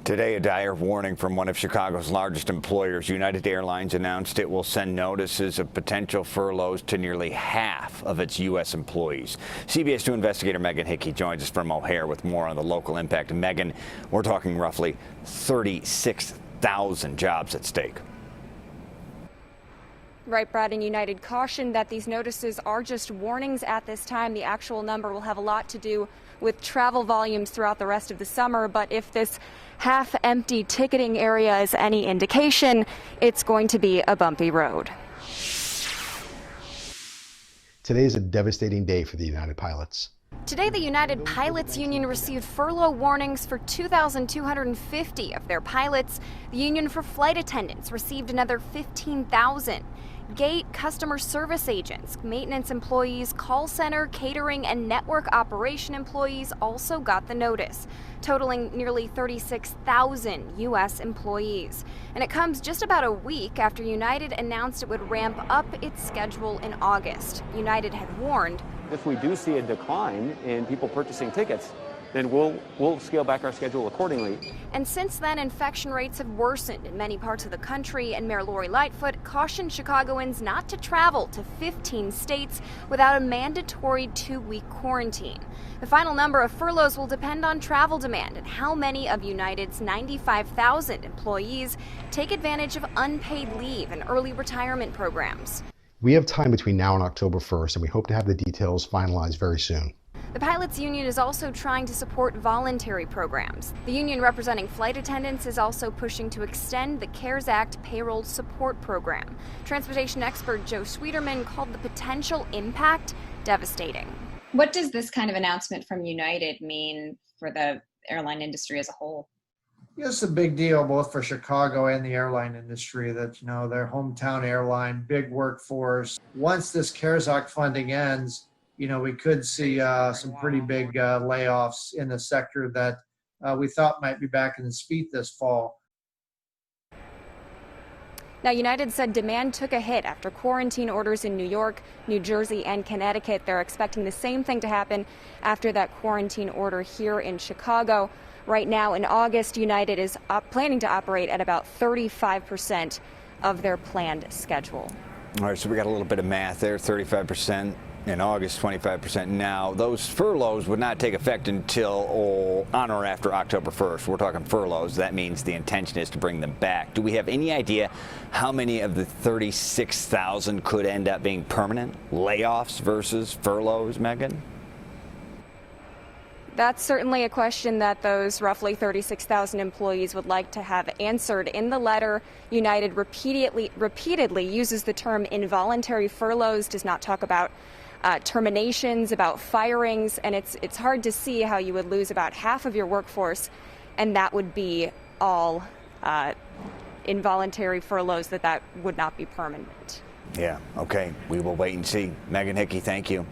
Today, a dire warning from one of Chicago's largest employers. United Airlines announced it will send notices of potential furloughs to nearly half of its U.S. employees. CBS 2 investigator Megan Hickey joins us from O'Hare with more on the local impact. Megan, we're talking roughly 36,000 jobs at stake. Right, Brad, and United cautioned that these notices are just warnings at this time. The actual number will have a lot to do with travel volumes throughout the rest of the summer. But if this half-empty ticketing area is any indication, it's going to be a bumpy road. Today is a devastating day for the United pilots. Today, the United Pilots Union received furlough warnings for 2,250 of their pilots. The Union for Flight Attendants received another 15,000. Gate, customer service agents, maintenance employees, call center, catering, and network operation employees also got the notice, totaling nearly 36,000 U.S. employees. And it comes just about a week after United announced it would ramp up its schedule in August. United had warned, if we do see a decline in people purchasing tickets, then we'll scale back our schedule accordingly. And since then, infection rates have worsened in many parts of the country, and Mayor Lori Lightfoot cautioned Chicagoans not to travel to 15 states without a mandatory 2-week quarantine. The final number of furloughs will depend on travel demand and how many of United's 95,000 employees take advantage of unpaid leave and early retirement programs. We have time between now and October 1st, and we hope to have the details finalized very soon. The pilots union is also trying to support voluntary programs. The union representing flight attendants is also pushing to extend the CARES Act payroll support program. Transportation expert Joe Sweeterman called the potential impact devastating. What does this kind of announcement from United mean for the airline industry as a whole? It's a big deal both for Chicago and the airline industry that, their hometown airline, big workforce. Once this CARES Act funding ends, we could see some pretty big layoffs in the sector that we thought might be back in its feet this fall. Now, United said demand took a hit after quarantine orders in New York, New Jersey, and Connecticut. They're expecting the same thing to happen after that quarantine order here in Chicago. Right now in August, United is planning to operate at about 35% of their planned schedule. All right, so we got a little bit of math there, 35% in August, 25% now. Those furloughs would not take effect until on or after October 1st. We're talking furloughs. That means the intention is to bring them back. Do we have any idea how many of the 36,000 could end up being permanent layoffs versus furloughs, Megan? That's certainly a question that those roughly 36,000 employees would like to have answered. In the letter, United repeatedly uses the term involuntary furloughs, does not talk about terminations, about firings, and it's hard to see how you would lose about half of your workforce, and that would be all involuntary furloughs, that would not be permanent. Yeah, okay. We will wait and see. Megan Hickey, thank you.